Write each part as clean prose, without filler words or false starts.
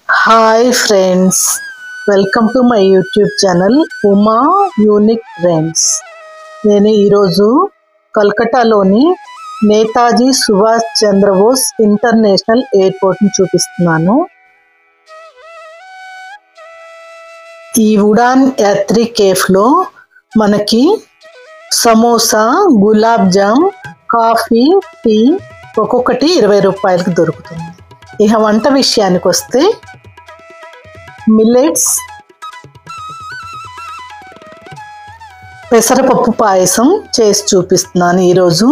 Hi friends, welcome to my YouTube channel Uma Unique Friends. నేను ఈరోజు కలకత్తాలోని Netaji Subhash Chandrabose international ఎయిర్పోర్ట్ని చూపిస్తున్నాను. ఈ ఉడాన్ యాత్రి కేఫ్లో మనకి సమోసా, గులాబ్ జామ్, కాఫీ, టీ ఒక్కొక్కటి 20 రూపాయలకి దొరుకుతుంది. ఇక వంట విషయానికి వస్తే మిల్లెట్స్ పెసరపప్పు పాయసం చేసి చూపిస్తున్నాను. ఈరోజు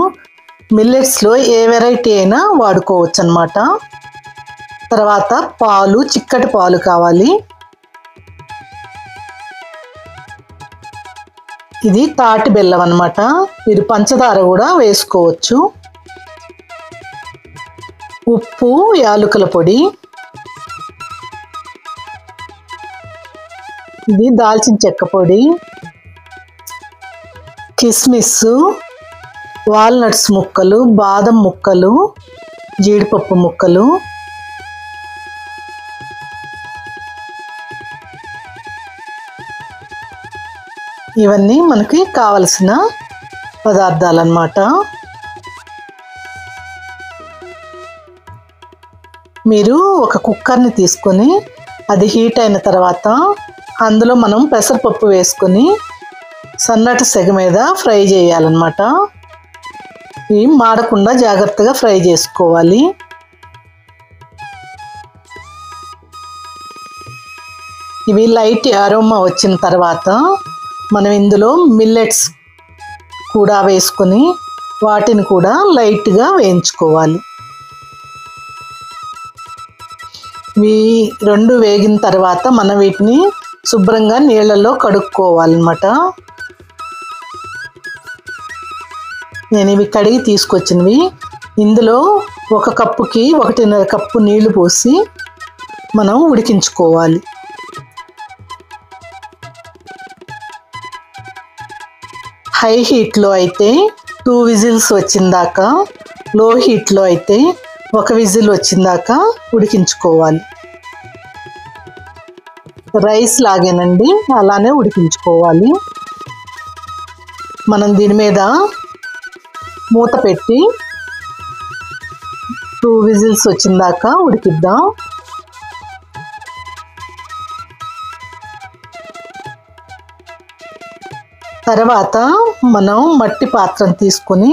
మిల్లెట్స్లో ఏ వెరైటీ అయినా వాడుకోవచ్చు అన్నమాట. తర్వాత పాలు, చిక్కటి పాలు కావాలి. ఇది తాటి బెల్లం అన్నమాట. మీరు పంచదార కూడా వేసుకోవచ్చు. ఉప్పు, యాలకుల పొడి, ఇది దాల్చిన చెక్క పొడి, కిస్మిస్, వాల్నట్స్ ముక్కలు, బాదం ముక్కలు, జీడిపప్పు ముక్కలు, ఇవన్నీ మనకి కావలసిన పదార్థాలు అన్నమాట. మీరు ఒక కుక్కర్ని తీసుకొని అది హీట్ అయిన తర్వాత అందులో మనం పెసరపప్పు వేసుకొని సన్నటి సెగ మీద ఫ్రై చేయాలన్నమాట. ఇవి మాడకుండా జాగ్రత్తగా ఫ్రై చేసుకోవాలి. ఇవి లైట్ అరోమా వచ్చిన తర్వాత మనం ఇందులో మిల్లెట్స్ కూడా వేసుకొని వాటిని కూడా లైట్గా వేయించుకోవాలి. ఇవి రెండు వేగిన తర్వాత మనం వీటిని శుభ్రంగా నీళ్ళల్లో కడుక్కోవాలన్నమాట. నేను ఇవి కడిగి తీసుకొచ్చినవి. ఇందులో ఒక కప్పుకి 1.5 కప్పు నీళ్లు పోసి మనం ఉడికించుకోవాలి. హై హీట్లో అయితే 2 విజిల్స్ వచ్చిందాకా, లో హీట్లో అయితే 1 విజిల్ వచ్చిందాకా ఉడికించుకోవాలి. రైస్ లాగేనండి, అలానే ఉడికించుకోవాలి. మనం దీని మీద మూత పెట్టి 2 విజిల్స్ వచ్చిందాకా ఉడికిద్దాం. తర్వాత మనం మట్టి పాత్రను తీసుకొని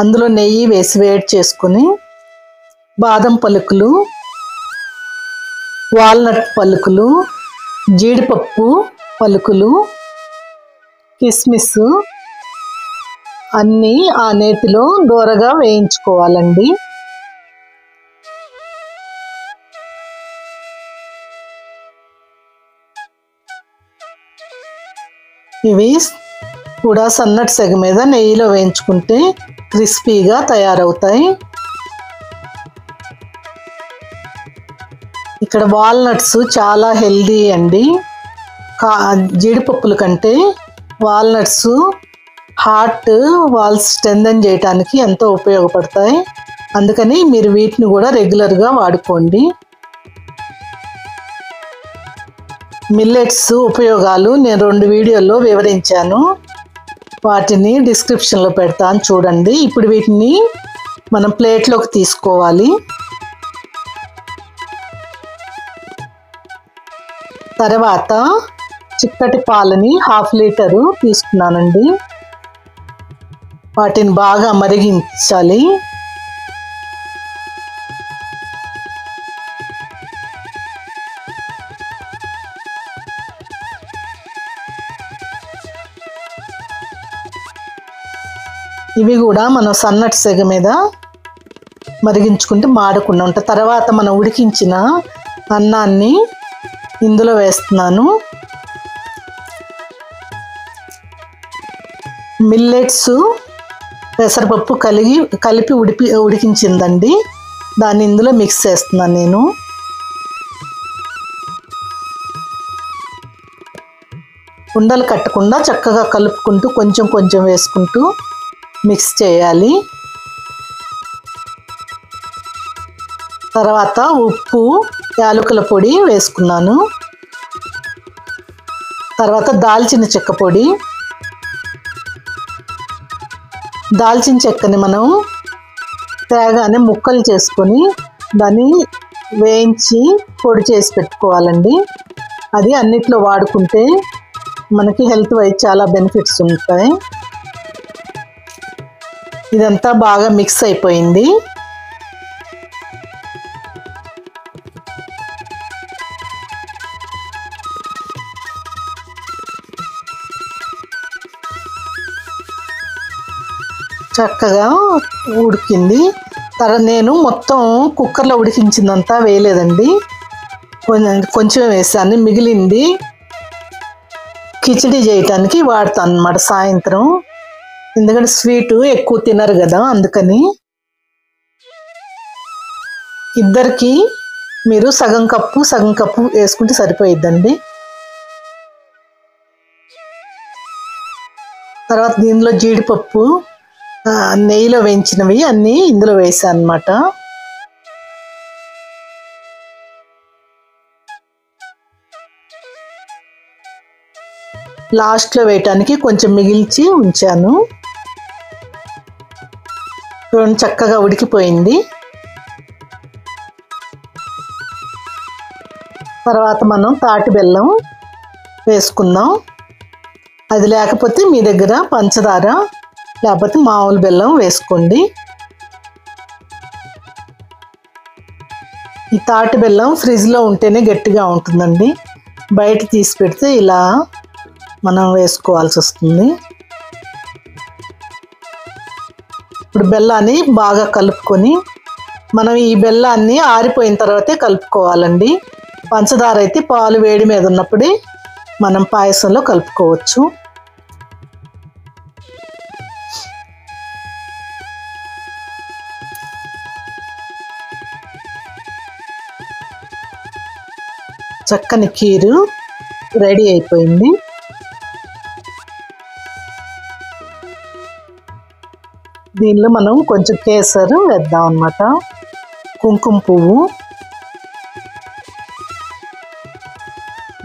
అందులో నెయ్యి వేసి వేడి చేసుకొని బాదం పలుకులు, వాల్నట్ పలుకులు, జీడిపప్పు పలుకులు, కిస్మిస్ అన్నీ ఆ నేతిలో దోరగా వేయించుకోవాలండి. ఇవి కూడా సన్నటి సెగ మీద నెయ్యిలో వేయించుకుంటే క్రిస్పీగా తయారవుతాయి. ఇక్కడ వాల్నట్స్ చాలా హెల్దీ అండి. జీడిపప్పుల కంటే వాల్నట్స్ హార్ట్ వాల్స్ స్ట్రెంథెన్ చేయడానికి ఎంతో ఉపయోగపడతాయి. అందుకని మీరు వీటిని కూడా రెగ్యులర్గా వాడుకోండి. మిల్లెట్స్ ఉపయోగాలు నేను 2 వీడియోల్లో వివరించాను. వాటిని డిస్క్రిప్షన్లో పెడతాను, చూడండి. ఇప్పుడు వీటిని మనం ప్లేట్లోకి తీసుకోవాలి. తర్వాత చిక్కటి పాలని 1/2 లీటరు తీసుకున్నానండి. వాటిని బాగా మరిగించాలి. ఇవి కూడా మనం సన్నటి సెగ మీద మరిగించుకుంటే మాడకుండా ఉంటాయి. తర్వాత మనం ఉడికించిన అన్నాన్ని ఇందులో వేస్తున్నాను. మిల్లెట్స్ పెసరపప్పు కలిపి ఉడికించిందండి, దాన్ని ఇందులో మిక్స్ చేస్తున్నాను నేను. ఉండలు కట్టకుండా చక్కగా కలుపుకుంటూ కొంచెం కొంచెం వేసుకుంటూ మిక్స్ చేయాలి. తర్వాత ఉప్పు, యాలకుల పొడి వేసుకున్నాను. తర్వాత దాల్చిన చెక్క పొడి. దాల్చిన చెక్కని మనం తేగానే ముక్కలు చేసుకొని దాన్ని వేయించి పొడి చేసి పెట్టుకోవాలండి. అది అన్నిట్లో వాడుకుంటే మనకి హెల్త్ వైజ్ చాలా బెనిఫిట్స్ ఉంటాయి. ఇదంతా బాగా మిక్స్ అయిపోయింది. చక్కగా ఉడికింది. నేను మొత్తం కుక్కర్లో ఉడికించిందంతా వేయలేదండి, కొంచెం వేసాను. మిగిలింది కిచిడి చేయటానికి వాడతాను అన్నమాట సాయంత్రం. ఎందుకంటే స్వీటు ఎక్కువ తినరు కదా, అందుకని. ఇద్దరికి మీరు సగం కప్పు వేసుకుంటే సరిపోయిద్దండి. తర్వాత దీనిలో జీడిపప్పు నెయ్యిలో వేయించినవి అన్నీ ఇందులో వేసాను అన్నమాట. లాస్ట్లో వేయటానికి కొంచెం మిగిల్చి ఉంచాను. చక్కగా ఉడికిపోయింది. తర్వాత మనం తాటి బెల్లం వేసుకుందాం. అది లేకపోతే మీ దగ్గర పంచదార లేకపోతే మామూలు బెల్లం వేసుకోండి. ఈ తాటి బెల్లం ఫ్రిడ్జ్లో ఉంటేనే గట్టిగా ఉంటుందండి, బయట తీసి పెడితే ఇలా మనం వేసుకోవాల్సి వస్తుంది. ఇప్పుడు బెల్లాన్ని బాగా కలుపుకొని మనం ఈ బెల్లాన్ని ఆరిపోయిన తర్వాతే కలుపుకోవాలండి. పంచదార అయితే పాలు వేడి మీద ఉన్నప్పుడే మనం పాయసంలో కలుపుకోవచ్చు. చక్కని కీరు రెడీ అయిపోయింది. దీనిలో మనం కొంచెం కేసరు వేద్దాం అన్నమాట, కుంకుమ పువ్వు.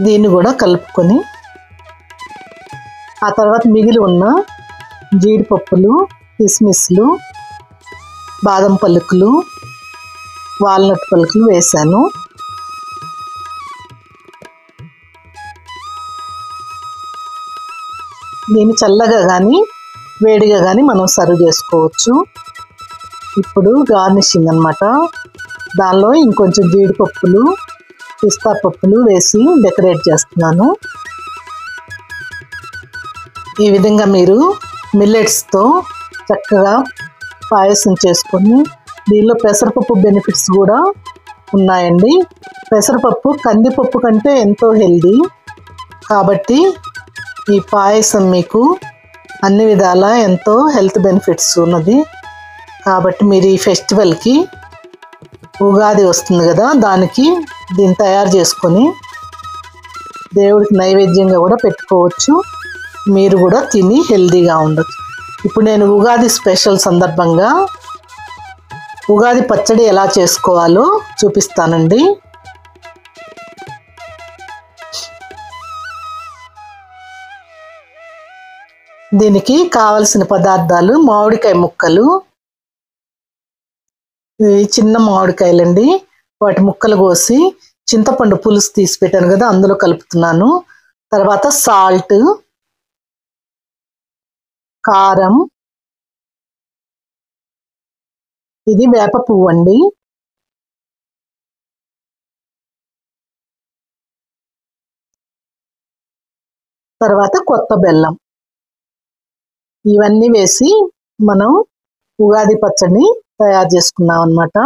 దీన్ని కూడా కలుపుకొని ఆ తర్వాత మిగిలి ఉన్న జీడిపప్పులు, కిస్మిస్లు, బాదం పలుకులు, వాల్నట్ పలుకులు వేసాను. దీన్ని చల్లగా కానీ వేడిగా కానీ మనం సర్వ్ చేసుకోవచ్చు. ఇప్పుడు గార్నిషింగ్ అన్నమాట. దానిలో ఇంకొంచెం జీడిపప్పులు, పిస్తా పప్పులు వేసి డెకరేట్ చేస్తున్నాను. ఈ విధంగా మీరు మిల్లెట్స్తో చక్కగా పాయసం చేసుకొని, దీనిలో పెసరపప్పు బెనిఫిట్స్ కూడా ఉన్నాయండి. పెసరపప్పు కందిపప్పు కంటే ఎంతో హెల్దీ, కాబట్టి ఈ పాయసం మీకు అన్ని విధాల ఎంతో హెల్త్ బెనిఫిట్స్ ఉన్నది. కాబట్టి మీరు ఈ ఫెస్టివల్కి, ఉగాది వస్తుంది కదా, దానికి దీన్ని తయారు చేసుకొని దేవుడికి నైవేద్యంగా కూడా పెట్టుకోవచ్చు. మీరు కూడా తిని హెల్తీగా ఉండొచ్చు. ఇప్పుడు నేను ఉగాది స్పెషల్ సందర్భంగా ఉగాది పచ్చడి ఎలా చేసుకోవాలో చూపిస్తానండి. దీనికి కావలసిన పదార్థాలు: మామిడికాయ ముక్కలు, చిన్న మామిడికాయలండి, వాటి ముక్కలు కోసి చింతపండు పులుసు తీసి పెట్టాను కదా, అందులో కలుపుతున్నాను. తర్వాత సాల్ట్, కారం, ఇది వేప పువ్వు అండి, తర్వాత కొత్త బెల్లం. ఇవన్నీ వేసి మనం ఉగాది పచ్చడిని తయారు చేసుకున్నాం అన్నమాట.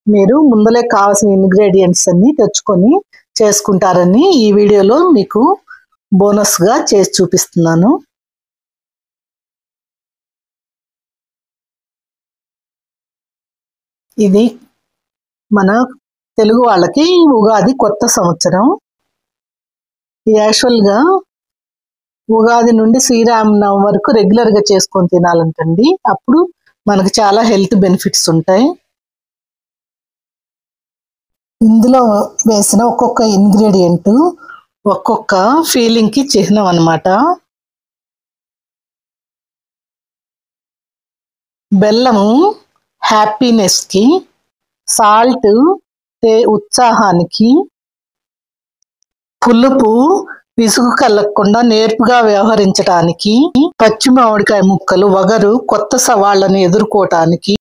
మీరు ముందలే కావాల్సిన ఇంగ్రీడియంట్స్ అన్ని తెచ్చుకొని చేసుకుంటారని ఈ వీడియోలో మీకు బోనస్గా చేసి చూపిస్తున్నాను. ఇది మన తెలుగు వాళ్ళకి ఉగాది కొత్త సంవత్సరం. యాక్చువల్గా ఉగాది నుండి శ్రీరామనవమి వరకు రెగ్యులర్గా చేసుకొని తినాలంటండి, అప్పుడు మనకు చాలా హెల్త్ బెనిఫిట్స్ ఉంటాయి. ఇందులో వేసిన ఒక్కొక్క ఇంగ్రీడియంట్ ఒక్కొక్క ఫీలింగ్కి చిహ్నం అన్నమాట. బెల్లము హ్యాపీనెస్కి, సాల్ట్ ఉత్సాహానికి, పులుపు విసుగు కలగకుండా నేర్పుగా వ్యవహరించడానికి, పచ్చి మామిడికాయ ముక్కలు వగరు కొత్త సవాళ్లను ఎదుర్కోవటానికి,